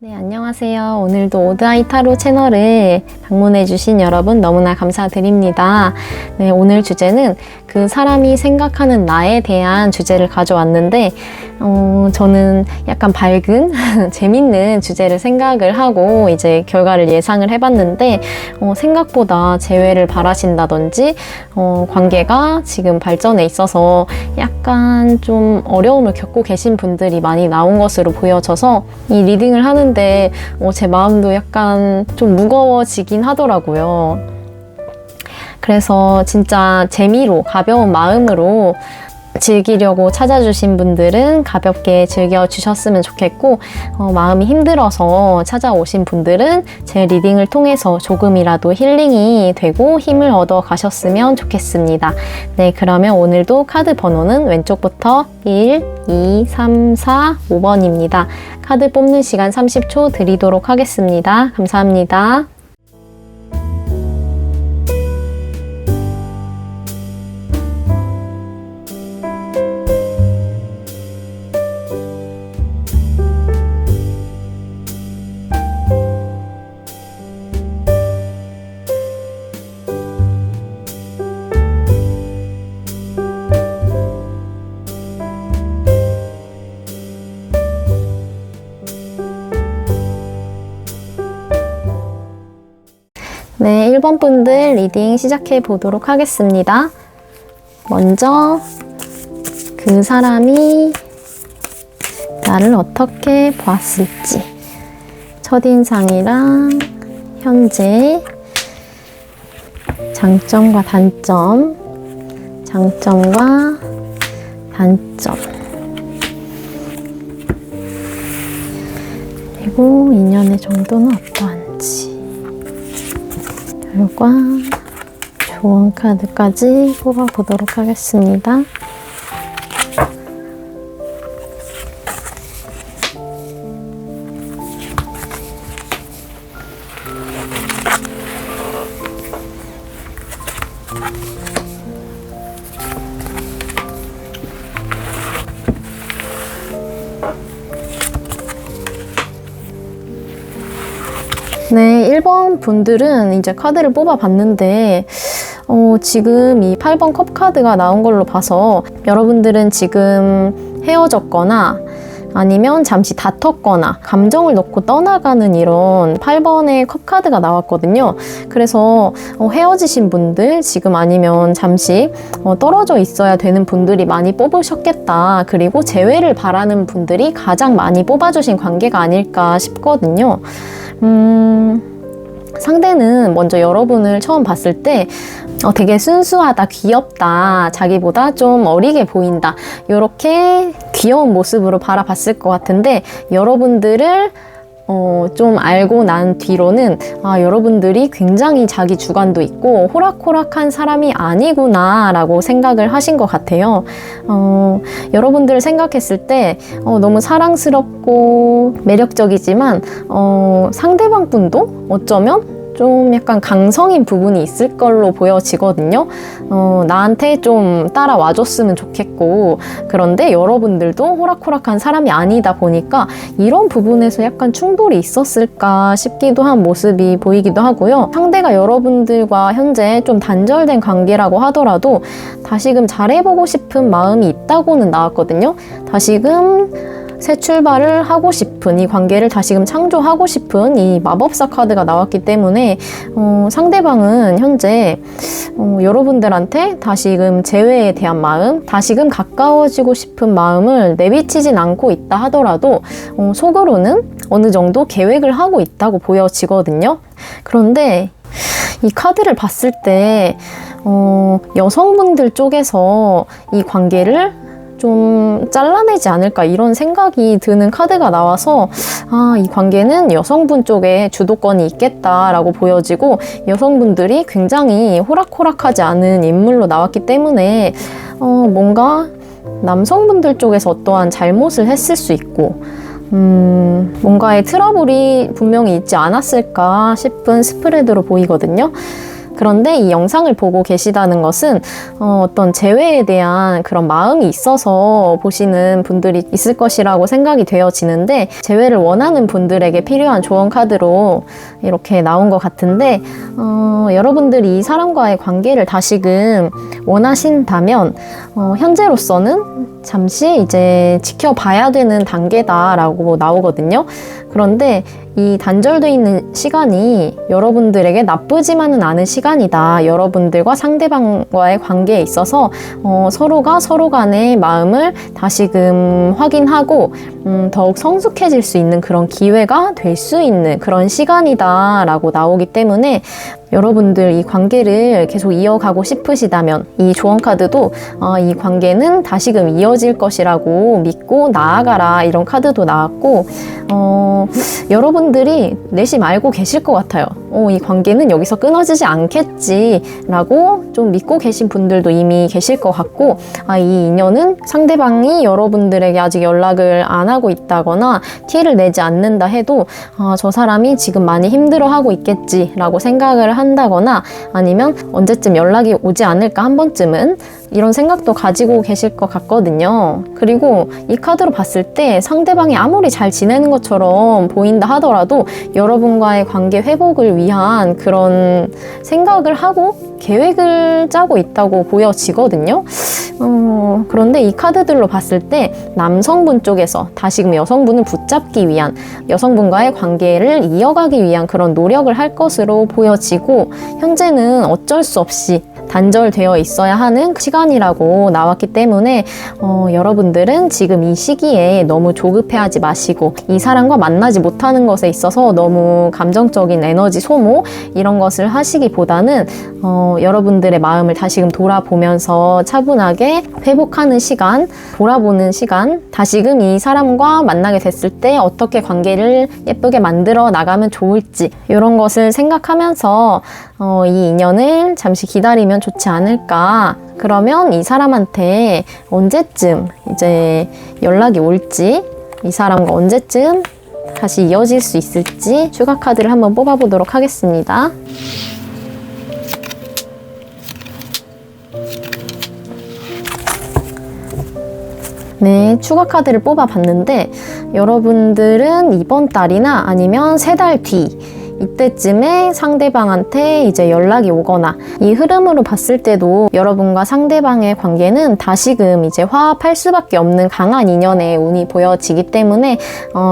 네, 안녕하세요. 오늘도 오드아이 타로 채널을 방문해주신 여러분 너무나 감사드립니다. 네, 오늘 주제는 그 사람이 생각하는 나에 대한 주제를 가져왔는데, 저는 약간 밝은, 재밌는 주제를 생각을 하고 이제 결과를 예상을 해봤는데, 생각보다 재회를 바라신다든지, 관계가 지금 발전에 있어서 약간 좀 어려움을 겪고 계신 분들이 많이 나온 것으로 보여져서 이 리딩을 하는데 제 마음도 약간 좀 무거워지긴 하더라고요. 그래서 진짜 재미로 가벼운 마음으로 즐기려고 찾아주신 분들은 가볍게 즐겨주셨으면 좋겠고, 마음이 힘들어서 찾아오신 분들은 제 리딩을 통해서 조금이라도 힐링이 되고 힘을 얻어 가셨으면 좋겠습니다. 네, 그러면 오늘도 카드 번호는 왼쪽부터 1, 2, 3, 4, 5번입니다. 카드 뽑는 시간 30초 드리도록 하겠습니다. 감사합니다. 네, 1번 분들 리딩 시작해 보도록 하겠습니다. 먼저 그 사람이 나를 어떻게 보았을지, 첫인상이랑 현재, 장점과 단점, 장점과 단점, 그리고 인연의 정도는 어떠한지, 결과 조언 카드까지 뽑아보도록 하겠습니다. 네, 1번 분들은 이제 카드를 뽑아봤는데 지금 이 8번 컵 카드가 나온 걸로 봐서 여러분들은 지금 헤어졌거나 아니면 잠시 다퉜거나 감정을 놓고 떠나가는 이런 8번의 컵 카드가 나왔거든요. 그래서 헤어지신 분들, 지금 아니면 잠시 떨어져 있어야 되는 분들이 많이 뽑으셨겠다. 그리고 재회를 바라는 분들이 가장 많이 뽑아주신 관계가 아닐까 싶거든요. 상대는 먼저 여러분을 처음 봤을 때 되게 순수하다, 귀엽다, 자기보다 좀 어리게 보인다, 이렇게 귀여운 모습으로 바라봤을 것 같은데, 여러분들을 좀 알고 난 뒤로는 여러분들이 굉장히 자기 주관도 있고 호락호락한 사람이 아니구나 라고 생각을 하신 것 같아요. 여러분들을 생각했을 때 너무 사랑스럽고 매력적이지만 상대방 분도 어쩌면 좀 약간 강성인 부분이 있을 걸로 보여지거든요. 나한테 좀 따라와줬으면 좋겠고, 그런데 여러분들도 호락호락한 사람이 아니다 보니까 이런 부분에서 약간 충돌이 있었을까 싶기도 한 모습이 보이기도 하고요. 상대가 여러분들과 현재 좀 단절된 관계라고 하더라도 다시금 잘해보고 싶은 마음이 있다고는 나왔거든요. 다시금 새 출발을 하고 싶은, 이 관계를 다시금 창조하고 싶은 이 마법사 카드가 나왔기 때문에 상대방은 현재 여러분들한테 다시금 재회에 대한 마음, 다시금 가까워지고 싶은 마음을 내비치진 않고 있다 하더라도 속으로는 어느 정도 계획을 하고 있다고 보여지거든요. 그런데 이 카드를 봤을 때 여성분들 쪽에서 이 관계를 좀 잘라내지 않을까, 이런 생각이 드는 카드가 나와서 이 관계는 여성분 쪽에 주도권이 있겠다라고 보여지고, 여성분들이 굉장히 호락호락하지 않은 인물로 나왔기 때문에 뭔가 남성분들 쪽에서 어떠한 잘못을 했을 수 있고 뭔가의 트러블이 분명히 있지 않았을까 싶은 스프레드로 보이거든요. 그런데 이 영상을 보고 계시다는 것은 어떤 재회에 대한 그런 마음이 있어서 보시는 분들이 있을 것이라고 생각이 되어지는데, 재회를 원하는 분들에게 필요한 조언 카드로 이렇게 나온 것 같은데, 여러분들이 이 사람과의 관계를 다시금 원하신다면 현재로서는 잠시 이제 지켜봐야 되는 단계다라고 나오거든요. 그런데 이 단절되어 있는 시간이 여러분들에게 나쁘지만은 않은 시간이다. 여러분들과 상대방과의 관계에 있어서 서로가 서로 간의 마음을 다시금 확인하고 더욱 성숙해질 수 있는 그런 기회가 될 수 있는 그런 시간이다 라고 나오기 때문에, 여러분들 이 관계를 계속 이어가고 싶으시다면 이 조언 카드도 이 관계는 다시금 이어질 것이라고 믿고 나아가라, 이런 카드도 나왔고, 여러분들이 내심 알고 계실 것 같아요. 이 관계는 여기서 끊어지지 않겠지라고 좀 믿고 계신 분들도 이미 계실 것 같고, 이 인연은 상대방이 여러분들에게 아직 연락을 안 하고 있다거나 티를 내지 않는다 해도 저 사람이 지금 많이 힘들어하고 있겠지라고 생각을 한다거나, 아니면 언제쯤 연락이 오지 않을까 한 번쯤은, 이런 생각도 가지고 계실 것 같거든요. 그리고 이 카드로 봤을 때 상대방이 아무리 잘 지내는 것처럼 보인다 하더라도 여러분과의 관계 회복을 위한 그런 생각을 하고 계획을 짜고 있다고 보여지거든요. 그런데 이 카드들로 봤을 때 남성분 쪽에서 다시금 여성분을 붙잡기 위한, 여성분과의 관계를 이어가기 위한 그런 노력을 할 것으로 보여지고, 현재는 어쩔 수 없이 단절되어 있어야 하는 시간이라고 나왔기 때문에 여러분들은 지금 이 시기에 너무 조급해하지 마시고, 이 사람과 만나지 못하는 것에 있어서 너무 감정적인 에너지 소모 이런 것을 하시기보다는 여러분들의 마음을 다시금 돌아보면서 차분하게 회복하는 시간, 돌아보는 시간, 다시금 이 사람과 만나게 됐을 때 어떻게 관계를 예쁘게 만들어 나가면 좋을지, 이런 것을 생각하면서 이 인연을 잠시 기다리면 좋지 않을까. 그러면 이 사람한테 언제쯤 이제 연락이 올지, 이 사람과 언제쯤 다시 이어질 수 있을지 추가 카드를 한번 뽑아보도록 하겠습니다. 네, 추가 카드를 뽑아봤는데, 여러분들은 이번 달이나 아니면 3달 뒤 이때쯤에 상대방한테 이제 연락이 오거나, 이 흐름으로 봤을 때도 여러분과 상대방의 관계는 다시금 이제 화합할 수밖에 없는 강한 인연의 운이 보여지기 때문에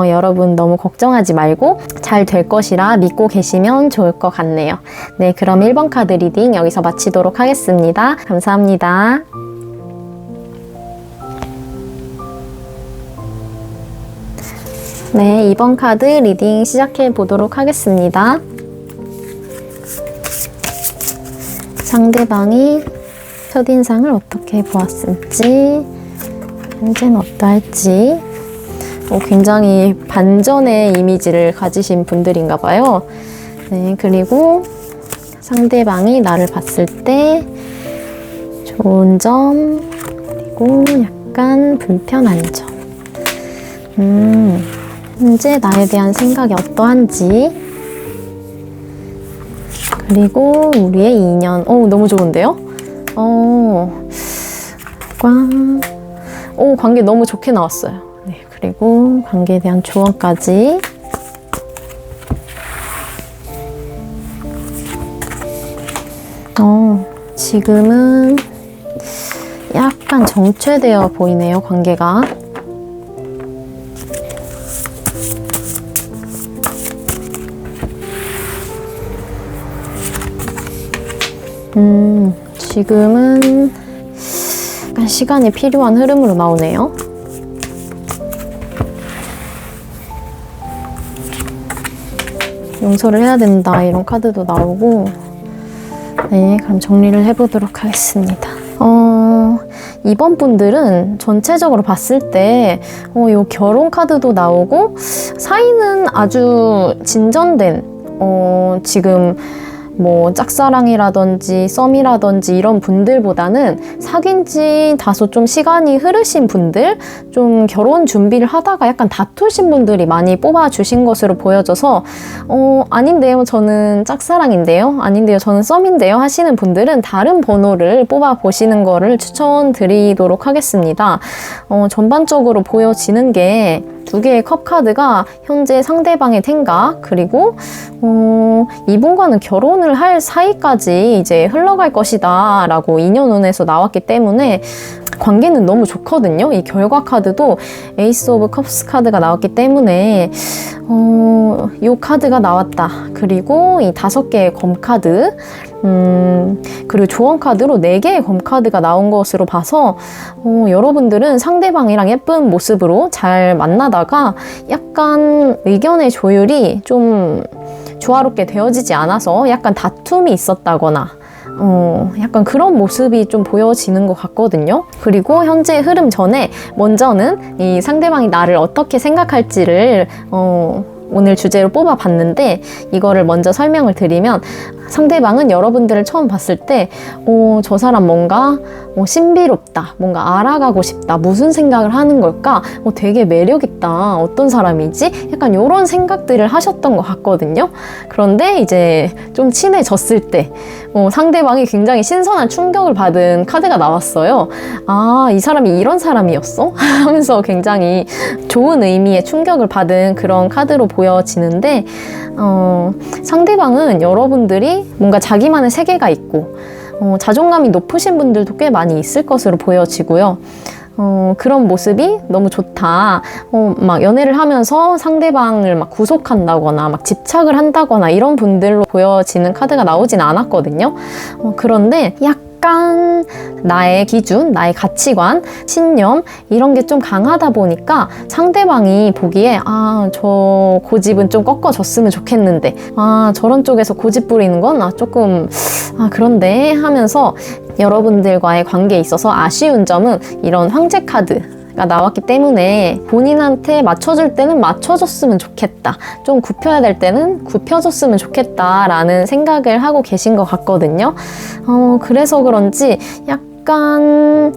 여러분 너무 걱정하지 말고 잘 될 것이라 믿고 계시면 좋을 것 같네요. 네, 그럼 1번 카드 리딩 여기서 마치도록 하겠습니다. 감사합니다. 네, 2번 카드 리딩 시작해 보도록 하겠습니다. 상대방이 첫인상을 어떻게 보았을지, 현재는 어떠할지. 굉장히 반전의 이미지를 가지신 분들인가 봐요. 네, 그리고 상대방이 나를 봤을 때 좋은 점, 그리고 약간 불편한 점. 현재 나에 대한 생각이 어떠한지, 그리고 우리의 인연. 너무 좋은데요? 관계 너무 좋게 나왔어요. 네, 그리고 관계에 대한 조언까지. 지금은 약간 정체되어 보이네요, 관계가. 지금은 약간 시간이 필요한 흐름으로 나오네요. 용서를 해야 된다, 이런 카드도 나오고. 네, 그럼 정리를 해보도록 하겠습니다. 이번 분들은 전체적으로 봤을 때 요 결혼 카드도 나오고, 사이는 아주 진전된 지금 뭐 짝사랑이라든지 썸이라든지 이런 분들보다는 사귄 지 다소 좀 시간이 흐르신 분들, 좀 결혼 준비를 하다가 약간 다투신 분들이 많이 뽑아주신 것으로 보여져서 아닌데요, 저는 짝사랑인데요, 아닌데요, 저는 썸인데요 하시는 분들은 다른 번호를 뽑아보시는 거를 추천드리도록 하겠습니다. 전반적으로 보여지는 게 두 개의 컵 카드가 현재 상대방의 생각, 그리고 이분과는 결혼을 할 사이까지 이제 흘러갈 것이다 라고 인연운에서 나왔기 때문에 관계는 너무 좋거든요. 이 결과 카드도 에이스 오브 컵스 카드가 나왔기 때문에 이 카드가 나왔다. 그리고 이 5개의 검 카드, 그리고 조언 카드로 4개의 검 카드가 나온 것으로 봐서 여러분들은 상대방이랑 예쁜 모습으로 잘 만나다가 약간 의견의 조율이 좀 조화롭게 되어지지 않아서 약간 다툼이 있었다거나 약간 그런 모습이 좀 보여지는 것 같거든요. 그리고 현재 흐름 전에 먼저는 이 상대방이 나를 어떻게 생각할지를 오늘 주제로 뽑아봤는데, 이거를 먼저 설명을 드리면 상대방은 여러분들을 처음 봤을 때 저 사람 뭔가 신비롭다, 뭔가 알아가고 싶다, 무슨 생각을 하는 걸까, 되게 매력있다, 어떤 사람이지? 약간 이런 생각들을 하셨던 것 같거든요. 그런데 이제 좀 친해졌을 때 상대방이 굉장히 신선한 충격을 받은 카드가 나왔어요. 아, 이 사람이 이런 사람이었어? 하면서 굉장히 좋은 의미의 충격을 받은 그런 카드로 보여지는데, 상대방은 여러분들이 뭔가 자기만의 세계가 있고 자존감이 높으신 분들도 꽤 많이 있을 것으로 보여지고요. 그런 모습이 너무 좋다. 막 연애를 하면서 상대방을 막 구속한다거나 막 집착을 한다거나 이런 분들로 보여지는 카드가 나오진 않았거든요. 그런데 약간 나의 기준, 나의 가치관, 신념 이런 게 좀 강하다 보니까 상대방이 보기에 저 고집은 좀 꺾어줬으면 좋겠는데, 저런 쪽에서 고집 부리는 건 조금 그런데 하면서 여러분들과의 관계에 있어서 아쉬운 점은 이런 황제 카드가 나왔기 때문에 본인한테 맞춰줄 때는 맞춰줬으면 좋겠다, 좀 굽혀야 될 때는 굽혀줬으면 좋겠다 라는 생각을 하고 계신 것 같거든요. 그래서 그런지 약간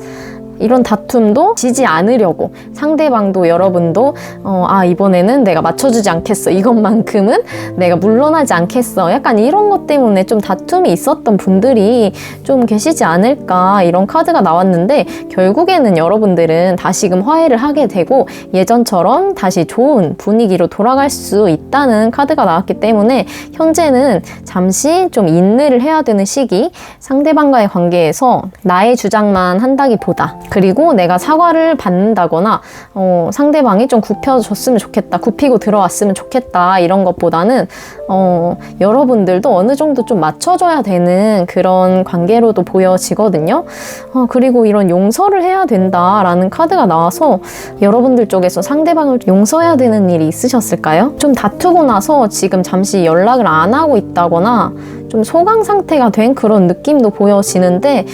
이런 다툼도 지지 않으려고 상대방도 여러분도 이번에는 내가 맞춰주지 않겠어, 이것만큼은 내가 물러나지 않겠어, 약간 이런 것 때문에 좀 다툼이 있었던 분들이 좀 계시지 않을까, 이런 카드가 나왔는데, 결국에는 여러분들은 다시금 화해를 하게 되고 예전처럼 다시 좋은 분위기로 돌아갈 수 있다는 카드가 나왔기 때문에 현재는 잠시 좀 인내를 해야 되는 시기, 상대방과의 관계에서 나의 주장만 한다기보다, 그리고 내가 사과를 받는다거나 상대방이 좀 굽혀줬으면 좋겠다, 굽히고 들어왔으면 좋겠다 이런 것보다는 여러분들도 어느 정도 좀 맞춰줘야 되는 그런 관계로도 보여지거든요. 그리고 이런 용서를 해야 된다라는 카드가 나와서 여러분들 쪽에서 상대방을 용서해야 되는 일이 있으셨을까요? 좀 다투고 나서 지금 잠시 연락을 안 하고 있다거나 좀 소강 상태가 된 그런 느낌도 보여지는데,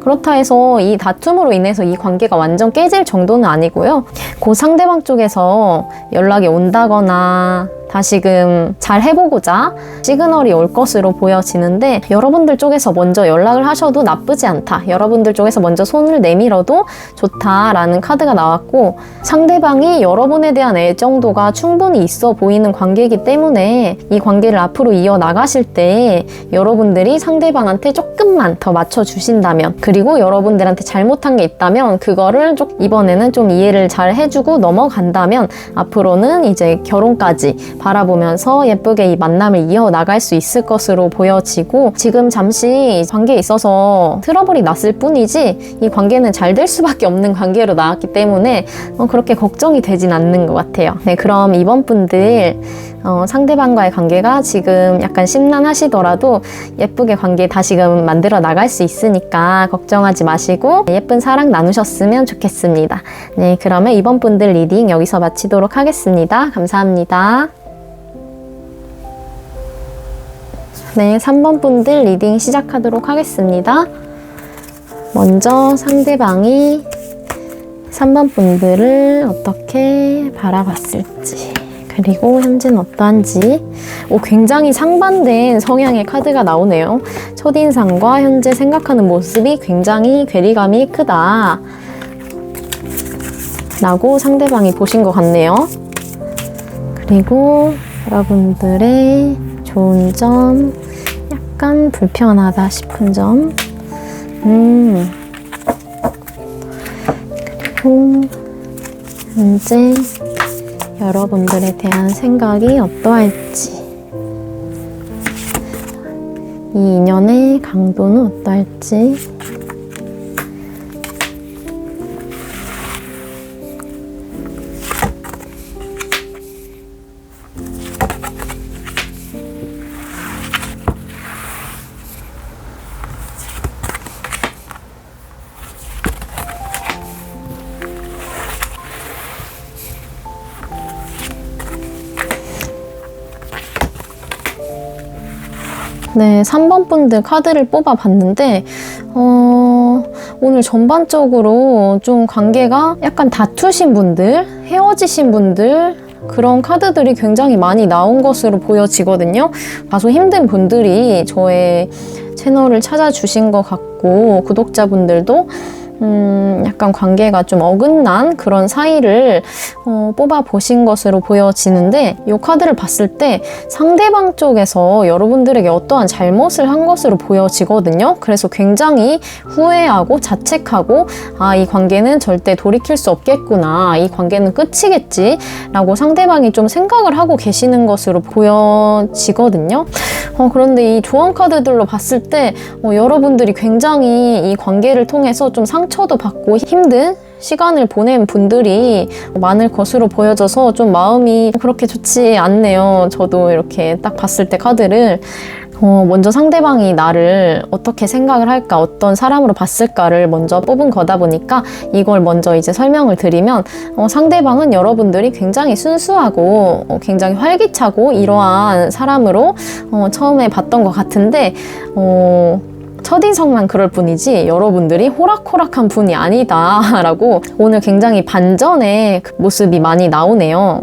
그렇다 해서 이 다툼으로 인해서 이 관계가 완전 깨질 정도는 아니고요. 그 상대방 쪽에서 연락이 온다거나 다시금 잘 해보고자 시그널이 올 것으로 보여지는데, 여러분들 쪽에서 먼저 연락을 하셔도 나쁘지 않다, 여러분들 쪽에서 먼저 손을 내밀어도 좋다라는 카드가 나왔고, 상대방이 여러분에 대한 애정도가 충분히 있어 보이는 관계이기 때문에 이 관계를 앞으로 이어나가실 때 여러분들이 상대방한테 조금만 더 맞춰주신다면, 그리고 여러분들한테 잘못한 게 있다면 그거를 이번에는 좀 이해를 잘 해주고 넘어간다면 앞으로는 이제 결혼까지 바라보면서 예쁘게 이 만남을 이어나갈 수 있을 것으로 보여지고, 지금 잠시 관계에 있어서 트러블이 났을 뿐이지 이 관계는 잘 될 수밖에 없는 관계로 나왔기 때문에 그렇게 걱정이 되진 않는 것 같아요. 네, 그럼 이번 분들 상대방과의 관계가 지금 약간 심란하시더라도 예쁘게 관계 다시금 만들어 나갈 수 있으니까 걱정하지 마시고 예쁜 사랑 나누셨으면 좋겠습니다. 네, 그러면 이번 분들 리딩 여기서 마치도록 하겠습니다. 감사합니다. 네, 3번 분들 리딩 시작하도록 하겠습니다. 먼저 상대방이 3번 분들을 어떻게 바라봤을지, 그리고 현재는 어떠한지. 굉장히 상반된 성향의 카드가 나오네요. 첫인상과 현재 생각하는 모습이 굉장히 괴리감이 크다 라고 상대방이 보신 것 같네요. 그리고 여러분들의 좋은 점, 약간 불편하다 싶은 점, 그리고 현재 여러분들에 대한 생각이 어떠할지, 이 인연의 강도는 어떠할지. 네, 3번 분들 카드를 뽑아봤는데 오늘 전반적으로 좀 관계가 약간 다투신 분들, 헤어지신 분들, 그런 카드들이 굉장히 많이 나온 것으로 보여지거든요. 다소 힘든 분들이 저의 채널을 찾아주신 것 같고, 구독자분들도 약간 관계가 좀 어긋난 그런 사이를 뽑아보신 것으로 보여지는데, 이 카드를 봤을 때 상대방 쪽에서 여러분들에게 어떠한 잘못을 한 것으로 보여지거든요. 그래서 굉장히 후회하고 자책하고, 이 관계는 절대 돌이킬 수 없겠구나, 이 관계는 끝이겠지 라고 상대방이 좀 생각을 하고 계시는 것으로 보여지거든요. 그런데 이 조언 카드들로 봤을 때 여러분들이 굉장히 이 관계를 통해서 좀 상처도 받고 힘든 시간을 보낸 분들이 많을 것으로 보여져서 좀 마음이 그렇게 좋지 않네요. 저도 이렇게 딱 봤을 때 카드를 먼저 상대방이 나를 어떻게 생각을 할까, 어떤 사람으로 봤을까를 먼저 뽑은 거다 보니까 이걸 먼저 이제 설명을 드리면, 상대방은 여러분들이 굉장히 순수하고 굉장히 활기차고 이러한 사람으로 처음에 봤던 것 같은데, 첫인상만 그럴 뿐이지 여러분들이 호락호락한 분이 아니다 라고 오늘 굉장히 반전의 모습이 많이 나오네요.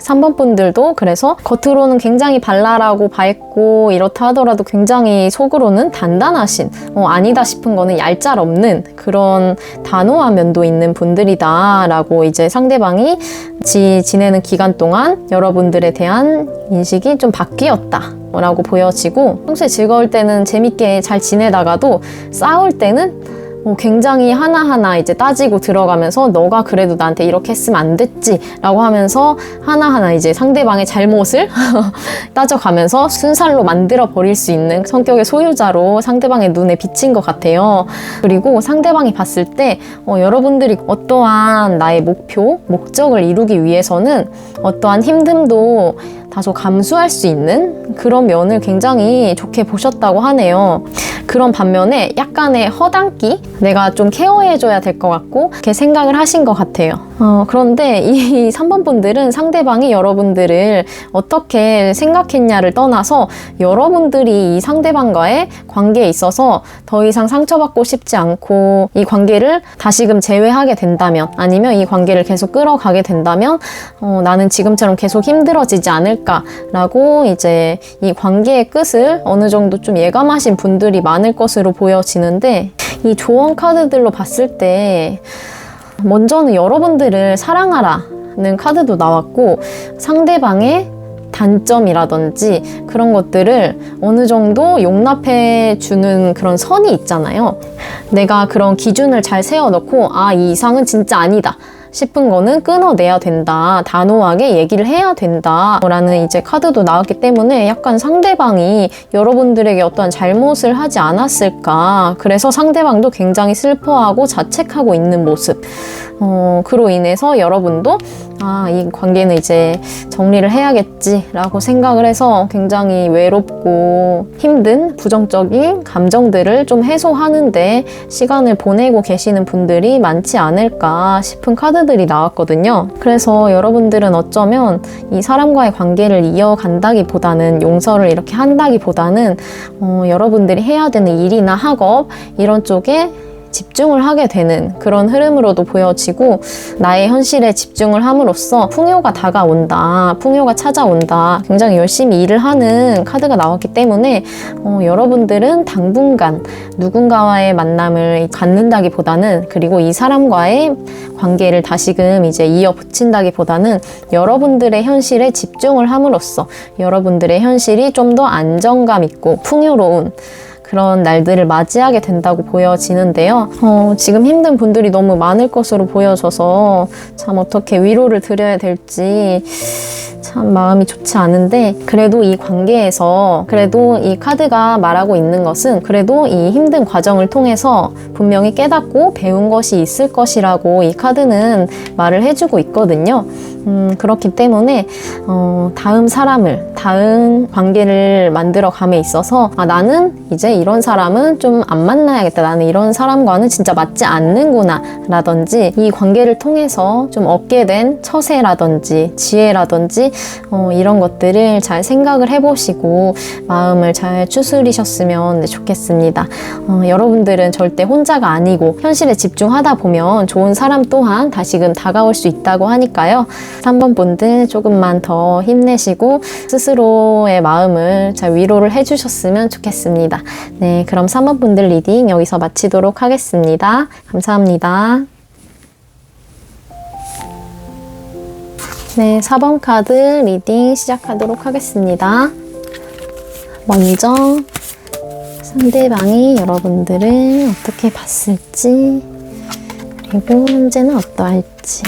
3번 분들도 그래서 겉으로는 굉장히 발랄하고 밝고 이렇다 하더라도 굉장히 속으로는 단단하신, 아니다 싶은 거는 얄짤 없는 그런 단호한 면도 있는 분들이다 라고 이제 상대방이 지내는 기간 동안 여러분들에 대한 인식이 좀 바뀌었다 라고 보여지고, 평소에 즐거울 때는 재밌게 잘 지내다가도 싸울 때는 굉장히 하나하나 이제 따지고 들어가면서 너가 그래도 나한테 이렇게 했으면 안 됐지 라고 하면서 하나하나 이제 상대방의 잘못을 따져가면서 순살로 만들어 버릴 수 있는 성격의 소유자로 상대방의 눈에 비친 것 같아요. 그리고 상대방이 봤을 때 여러분들이 어떠한 나의 목표, 목적을 이루기 위해서는 어떠한 힘듦도 다소 감수할 수 있는 그런 면을 굉장히 좋게 보셨다고 하네요. 그런 반면에 약간의 허당기, 내가 좀 케어해줘야 될 것 같고 이렇게 생각을 하신 것 같아요. 그런데 이 3번 분들은 상대방이 여러분들을 어떻게 생각했냐를 떠나서 여러분들이 이 상대방과의 관계에 있어서 더 이상 상처받고 싶지 않고 이 관계를 다시금 제외하게 된다면, 아니면 이 관계를 계속 끌어가게 된다면 나는 지금처럼 계속 힘들어지지 않을까라고 이제 이 관계의 끝을 어느 정도 좀 예감하신 분들이 많을 것으로 보여지는데, 이 조언 카드들로 봤을 때 먼저는 여러분들을 사랑하라는 카드도 나왔고, 상대방의 단점이라든지 그런 것들을 어느 정도 용납해 주는 그런 선이 있잖아요. 내가 그런 기준을 잘 세워놓고 이 이상은 진짜 아니다 싶은 거는 끊어내야 된다, 단호하게 얘기를 해야 된다 라는 이제 카드도 나왔기 때문에 약간 상대방이 여러분들에게 어떠한 잘못을 하지 않았을까, 그래서 상대방도 굉장히 슬퍼하고 자책하고 있는 모습, 그로 인해서 여러분도 이 관계는 이제 정리를 해야겠지 라고 생각을 해서 굉장히 외롭고 힘든 부정적인 감정들을 좀 해소하는데 시간을 보내고 계시는 분들이 많지 않을까 싶은 카드들이 나왔거든요. 그래서 여러분들은 어쩌면 이 사람과의 관계를 이어간다기보다는, 용서를 이렇게 한다기보다는 여러분들이 해야 되는 일이나 학업 이런 쪽에 집중을 하게 되는 그런 흐름으로도 보여지고, 나의 현실에 집중을 함으로써 풍요가 다가온다, 풍요가 찾아온다, 굉장히 열심히 일을 하는 카드가 나왔기 때문에 여러분들은 당분간 누군가와의 만남을 갖는다기보다는, 그리고 이 사람과의 관계를 다시금 이제 이어붙인다기보다는 여러분들의 현실에 집중을 함으로써 여러분들의 현실이 좀 더 안정감 있고 풍요로운 그런 날들을 맞이하게 된다고 보여지는데요. 지금 힘든 분들이 너무 많을 것으로 보여져서 참 어떻게 위로를 드려야 될지 참 마음이 좋지 않은데, 그래도 이 관계에서, 그래도 이 카드가 말하고 있는 것은 그래도 이 힘든 과정을 통해서 분명히 깨닫고 배운 것이 있을 것이라고 이 카드는 말을 해주고 있거든요. 그렇기 때문에 다음 관계를 만들어 감에 있어서 나는 이제 이런 사람은 좀 안 만나야겠다, 나는 이런 사람과는 진짜 맞지 않는구나 라든지, 이 관계를 통해서 좀 얻게 된 처세라든지 지혜라든지 이런 것들을 잘 생각을 해보시고 마음을 잘 추스리셨으면 좋겠습니다. 여러분들은 절대 혼자가 아니고 현실에 집중하다 보면 좋은 사람 또한 다시금 다가올 수 있다고 하니까요. 3번 분들 조금만 더 힘내시고 스스로의 마음을 잘 위로를 해주셨으면 좋겠습니다. 네, 그럼 3번 분들 리딩 여기서 마치도록 하겠습니다. 감사합니다. 네, 4번 카드 리딩 시작하도록 하겠습니다. 먼저 상대방이 여러분들을 어떻게 봤을지, 그리고 현재는 어떠할지.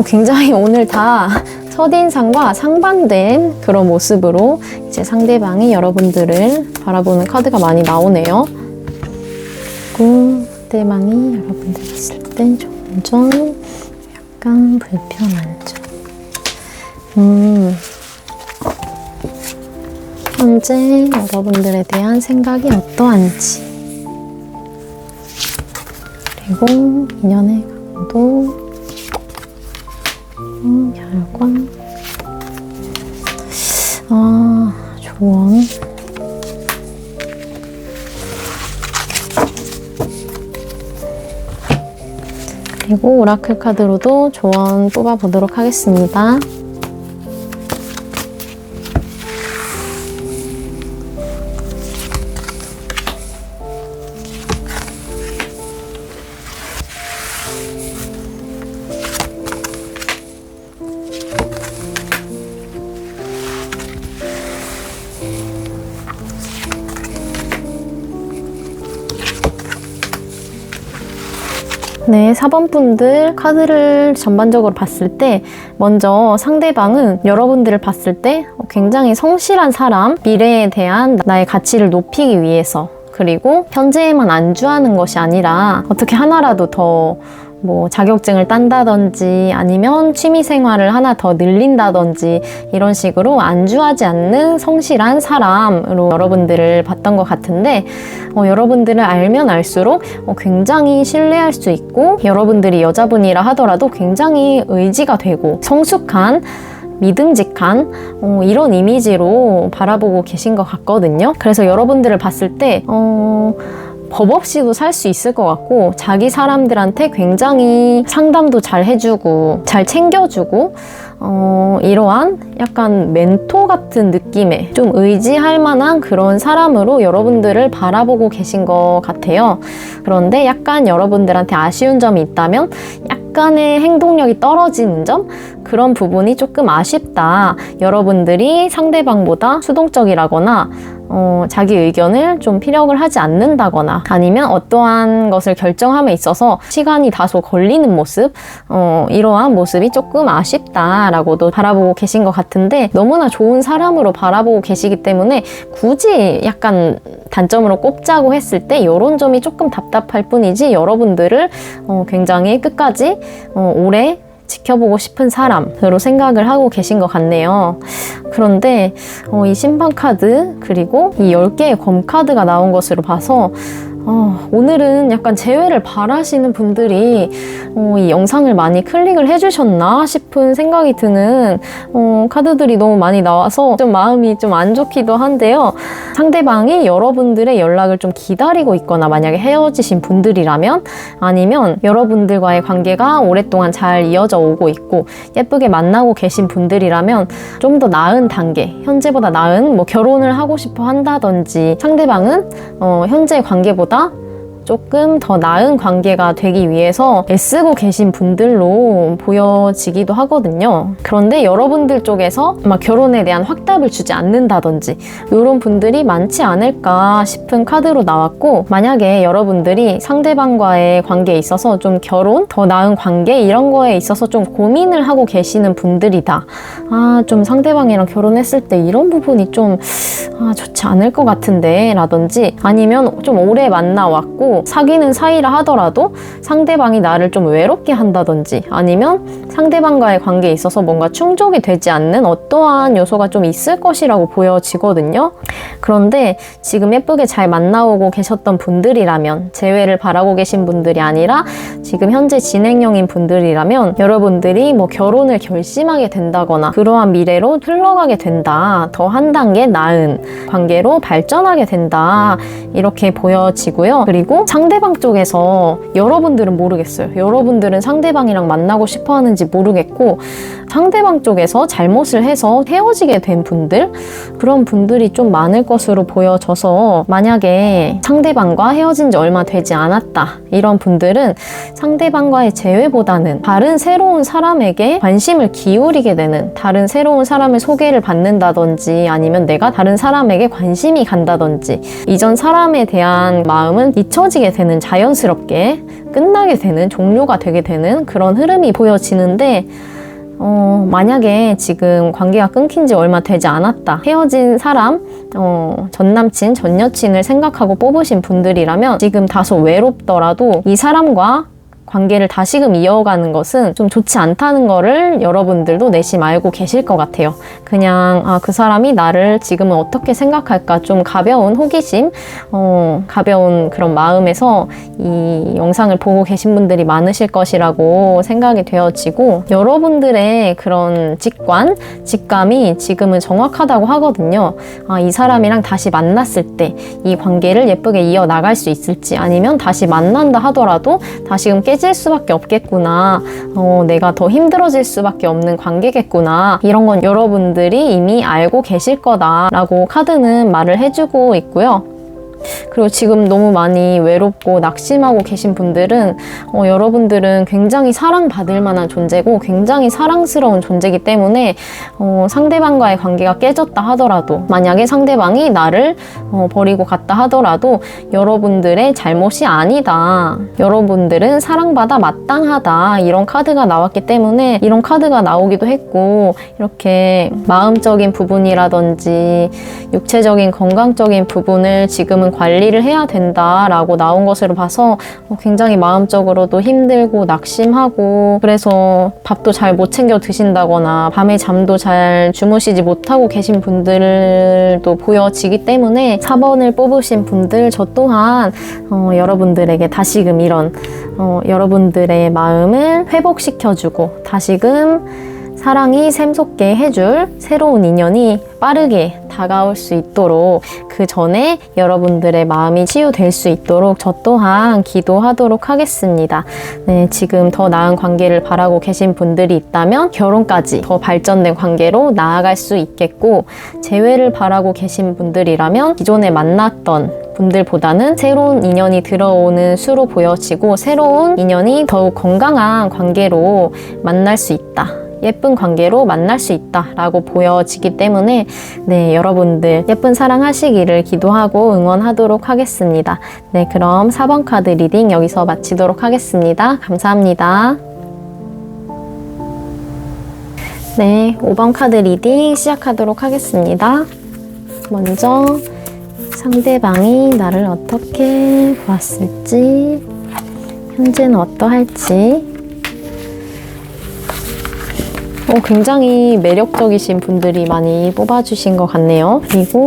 굉장히 오늘 다 첫인상과 상반된 그런 모습으로 이제 상대방이 여러분들을 바라보는 카드가 많이 나오네요. 그리고 상대방이 여러분들 봤을 때 점점 약간 불편한 점. 현재 여러분들에 대한 생각이 어떠한지, 그리고 인연의 강도, 결과, 조언, 그리고 오라클 카드로도 조언 뽑아보도록 하겠습니다. 네, 4번 분들 카드를 전반적으로 봤을 때 먼저 상대방은 여러분들을 봤을 때 굉장히 성실한 사람, 미래에 대한 나의 가치를 높이기 위해서, 그리고 현재에만 안주하는 것이 아니라 어떻게 하나라도 더 자격증을 딴다든지 아니면 취미 생활을 하나 더 늘린다든지 이런 식으로 안주하지 않는 성실한 사람으로 여러분들을 봤던 것 같은데, 여러분들을 알면 알수록 굉장히 신뢰할 수 있고, 여러분들이 여자분이라 하더라도 굉장히 의지가 되고 성숙한, 믿음직한 이런 이미지로 바라보고 계신 것 같거든요. 그래서 여러분들을 봤을 때 법 없이도 살 수 있을 것 같고, 자기 사람들한테 굉장히 상담도 잘 해주고 잘 챙겨주고, 이러한 약간 멘토 같은 느낌의 좀 의지할 만한 그런 사람으로 여러분들을 바라보고 계신 것 같아요. 그런데 약간 여러분들한테 아쉬운 점이 있다면 약간의 행동력이 떨어지는 점, 그런 부분이 조금 아쉽다. 여러분들이 상대방보다 수동적이라거나 자기 의견을 좀 피력을 하지 않는다거나, 아니면 어떠한 것을 결정함에 있어서 시간이 다소 걸리는 모습, 이러한 모습이 조금 아쉽다라고도 바라보고 계신 것 같은데, 너무나 좋은 사람으로 바라보고 계시기 때문에 굳이 약간 단점으로 꼽자고 했을 때 이런 점이 조금 답답할 뿐이지, 여러분들을 굉장히 끝까지 오래 지켜보고 싶은 사람으로 생각을 하고 계신 것 같네요. 그런데 이 심판 카드, 그리고 이 10개의 검 카드가 나온 것으로 봐서 오늘은 약간 재회를 바라시는 분들이 이 영상을 많이 클릭을 해주셨나 싶은 생각이 드는 카드들이 너무 많이 나와서 좀 마음이 좀 안 좋기도 한데요. 상대방이 여러분들의 연락을 좀 기다리고 있거나 만약에 헤어지신 분들이라면, 아니면 여러분들과의 관계가 오랫동안 잘 이어져 오고 있고 예쁘게 만나고 계신 분들이라면 좀 더 나은 단계, 현재보다 나은 결혼을 하고 싶어 한다든지, 상대방은 현재 관계보다 조금 더 나은 관계가 되기 위해서 애쓰고 계신 분들로 보여지기도 하거든요. 그런데 여러분들 쪽에서 결혼에 대한 확답을 주지 않는다든지 이런 분들이 많지 않을까 싶은 카드로 나왔고, 만약에 여러분들이 상대방과의 관계에 있어서 좀 결혼, 더 나은 관계 이런 거에 있어서 좀 고민을 하고 계시는 분들이다. 좀 상대방이랑 결혼했을 때 이런 부분이 좀 좋지 않을 것 같은데 라든지, 아니면 좀 오래 만나왔고 사귀는 사이라 하더라도 상대방이 나를 좀 외롭게 한다든지, 아니면 상대방과의 관계에 있어서 뭔가 충족이 되지 않는 어떠한 요소가 좀 있을 것이라고 보여지거든요. 그런데 지금 예쁘게 잘 만나오고 계셨던 분들이라면, 재회를 바라고 계신 분들이 아니라 지금 현재 진행형인 분들이라면, 여러분들이 결혼을 결심하게 된다거나 그러한 미래로 흘러가게 된다, 더 한 단계 나은 관계로 발전하게 된다, 이렇게 보여지고요. 그리고 상대방 쪽에서 여러분들은 모르겠어요. 여러분들은 상대방이랑 만나고 싶어 하는지 모르겠고, 상대방 쪽에서 잘못을 해서 헤어지게 된 분들, 그런 분들이 좀 많을 것으로 보여져서, 만약에 상대방과 헤어진 지 얼마 되지 않았다 이런 분들은 상대방과의 재회보다는 다른 새로운 사람에게 관심을 기울이게 되는, 다른 새로운 사람의 소개를 받는다든지, 아니면 내가 다른 사람에게 관심이 간다든지, 이전 사람에 대한 마음은 잊혀지게 되는, 자연스럽게 끝나게 되는, 종료가 되게 되는 그런 흐름이 보여지는데, 만약에 지금 관계가 끊긴 지 얼마 되지 않았다, 헤어진 사람, 전 남친, 전 여친을 생각하고 뽑으신 분들이라면 지금 다소 외롭더라도 이 사람과 관계를 다시금 이어가는 것은 좀 좋지 않다는 거를 여러분들도 내심 알고 계실 것 같아요. 그냥 그 사람이 나를 지금은 어떻게 생각할까, 좀 가벼운 호기심, 가벼운 그런 마음에서 이 영상을 보고 계신 분들이 많으실 것이라고 생각이 되어지고, 여러분들의 그런 직감이 지금은 정확하다고 하거든요. 이 사람이랑 다시 만났을 때 이 관계를 예쁘게 이어나갈 수 있을지, 아니면 다시 만난다 하더라도 다시금 깨질 수밖에 없겠구나, 내가 더 힘들어질 수밖에 없는 관계겠구나, 이런 건 여러분들이 이미 알고 계실 거다라고 카드는 말을 해주고 있고요. 그리고 지금 너무 많이 외롭고 낙심하고 계신 분들은 여러분들은 굉장히 사랑받을 만한 존재고 굉장히 사랑스러운 존재이기 때문에 상대방과의 관계가 깨졌다 하더라도, 만약에 상대방이 나를 버리고 갔다 하더라도 여러분들의 잘못이 아니다, 여러분들은 사랑받아 마땅하다, 이런 카드가 나왔기 때문에 이런 카드가 나오기도 했고, 이렇게 마음적인 부분이라든지 육체적인 건강적인 부분을 지금은 관리를 해야 된다라고 나온 것으로 봐서 굉장히 마음적으로도 힘들고 낙심하고, 그래서 밥도 잘 못 챙겨 드신다거나 밤에 잠도 잘 주무시지 못하고 계신 분들도 보여지기 때문에 4번을 뽑으신 분들, 저 또한 여러분들에게 다시금 이런 여러분들의 마음을 회복시켜주고 다시금 사랑이 샘솟게 해줄 새로운 인연이 빠르게 다가올 수 있도록, 그 전에 여러분들의 마음이 치유될 수 있도록 저 또한 기도하도록 하겠습니다. 네, 지금 더 나은 관계를 바라고 계신 분들이 있다면 결혼까지 더 발전된 관계로 나아갈 수 있겠고, 재회를 바라고 계신 분들이라면 기존에 만났던 분들보다는 새로운 인연이 들어오는 수로 보여지고, 새로운 인연이 더욱 건강한 관계로 만날 수 있다, 예쁜 관계로 만날 수 있다라고 보여지기 때문에 네, 여러분들 예쁜 사랑 하시기를 기도하고 응원하도록 하겠습니다. 네, 그럼 4번 카드 리딩 여기서 마치도록 하겠습니다. 감사합니다. 네, 5번 카드 리딩 시작하도록 하겠습니다. 먼저 상대방이 나를 어떻게 보았을지, 현재는 어떠할지. 굉장히 매력적이신 분들이 많이 뽑아주신 것 같네요. 그리고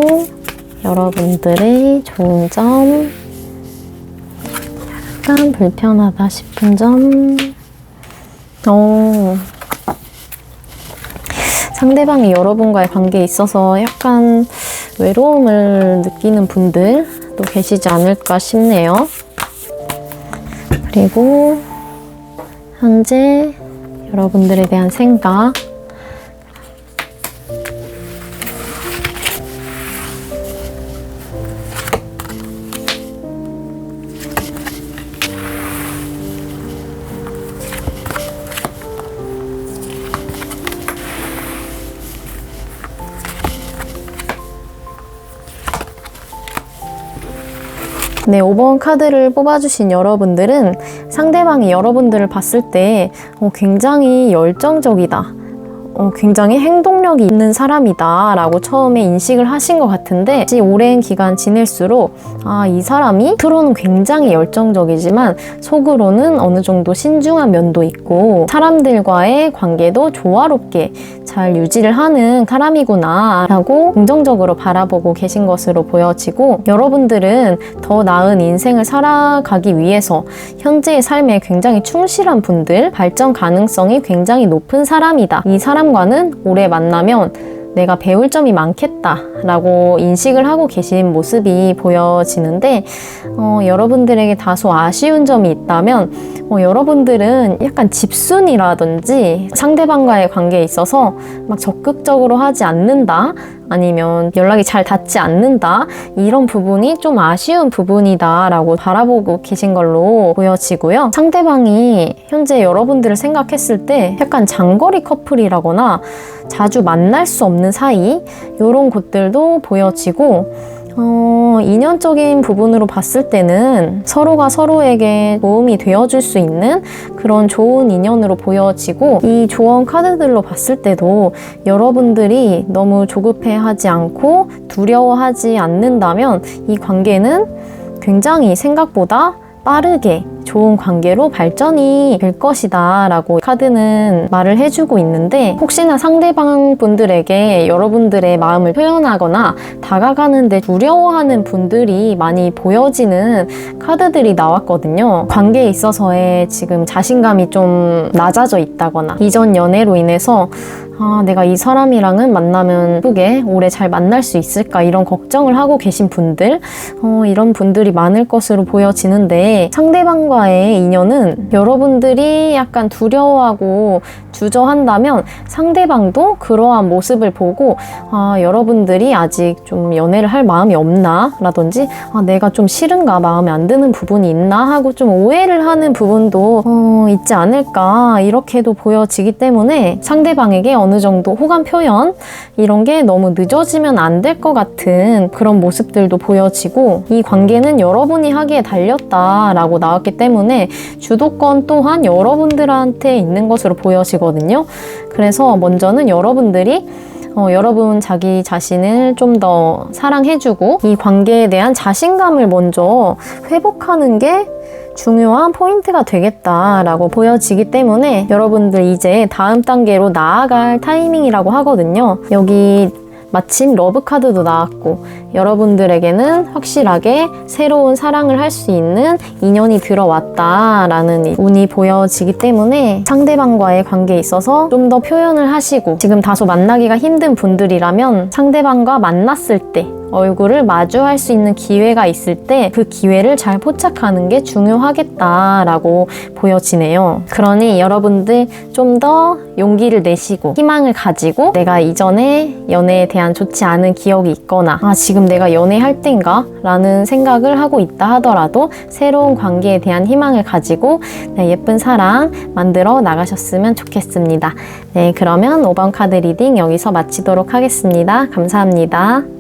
여러분들의 좋은 점, 약간 불편하다 싶은 점. 상대방이 여러분과의 관계에 있어서 약간 외로움을 느끼는 분들도 계시지 않을까 싶네요. 그리고 현재 여러분들에 대한 생각. 네, 5번 카드를 뽑아주신 여러분들은 상대방이 여러분들을 봤을 때 굉장히 열정적이다. 굉장히 행동력이 있는 사람이다 라고 처음에 인식을 하신 것 같은데 오랜 기간 지낼수록 이 사람이 겉으로는 굉장히 열정적이지만 속으로는 어느 정도 신중한 면도 있고 사람들과의 관계도 조화롭게 잘 유지를 하는 사람이구나 라고 긍정적으로 바라보고 계신 것으로 보여지고 여러분들은 더 나은 인생을 살아가기 위해서 현재의 삶에 굉장히 충실한 분들, 발전 가능성이 굉장히 높은 사람이다. 이 사람과는 오래 만나면 내가 배울 점이 많겠다 라고 인식을 하고 계신 모습이 보여지는데 여러분들에게 다소 아쉬운 점이 있다면 여러분들은 약간 집순이라든지 상대방과의 관계에 있어서 막 적극적으로 하지 않는다 아니면 연락이 잘 닿지 않는다 이런 부분이 좀 아쉬운 부분이다 라고 바라보고 계신 걸로 보여지고요. 상대방이 현재 여러분들을 생각했을 때 약간 장거리 커플이라거나 자주 만날 수 없는 사이 이런 것들도 보여지고 인연적인 부분으로 봤을 때는 서로가 서로에게 도움이 되어줄 수 있는 그런 좋은 인연으로 보여지고 이 조언 카드들로 봤을 때도 여러분들이 너무 조급해하지 않고 두려워하지 않는다면 이 관계는 굉장히 생각보다 빠르게 좋은 관계로 발전이 될 것이다 라고 카드는 말을 해주고 있는데 혹시나 상대방 분들에게 여러분들의 마음을 표현하거나 다가가는데 두려워하는 분들이 많이 보여지는 카드들이 나왔거든요. 관계에 있어서의 지금 자신감이 좀 낮아져 있다거나 이전 연애로 인해서 내가 이 사람이랑은 만나면 예쁘게 오래 잘 만날 수 있을까 이런 걱정을 하고 계신 분들 이런 분들이 많을 것으로 보여지는데 상대방과의 인연은 여러분들이 약간 두려워하고 주저한다면 상대방도 그러한 모습을 보고 여러분들이 아직 좀 연애를 할 마음이 없나 라든지 내가 좀 싫은가 마음에 안 드는 부분이 있나 하고 좀 오해를 하는 부분도 있지 않을까 이렇게도 보여지기 때문에 상대방에게 어느 정도 호감 표현 이런 게 너무 늦어지면 안 될 것 같은 그런 모습들도 보여지고 이 관계는 여러분이 하기에 달렸다라고 나왔기 때문에 주도권 또한 여러분들한테 있는 것으로 보여지거든요. 그래서 먼저는 여러분들이 여러분 자기 자신을 좀 더 사랑해주고 이 관계에 대한 자신감을 먼저 회복하는 게 중요한 포인트가 되겠다라고 보여지기 때문에 여러분들 이제 다음 단계로 나아갈 타이밍이라고 하거든요. 여기 마침 러브 카드도 나왔고 여러분들에게는 확실하게 새로운 사랑을 할 수 있는 인연이 들어왔다라는 운이 보여지기 때문에 상대방과의 관계에 있어서 좀 더 표현을 하시고 지금 다소 만나기가 힘든 분들이라면 상대방과 만났을 때 얼굴을 마주할 수 있는 기회가 있을 때 그 기회를 잘 포착하는 게 중요하겠다라고 보여지네요. 그러니 여러분들 좀 더 용기를 내시고 희망을 가지고 내가 이전에 연애에 대한 좋지 않은 기억이 있거나 지금 내가 연애할 땐가? 라는 생각을 하고 있다 하더라도 새로운 관계에 대한 희망을 가지고 예쁜 사랑 만들어 나가셨으면 좋겠습니다. 네, 그러면 5번 카드 리딩 여기서 마치도록 하겠습니다. 감사합니다.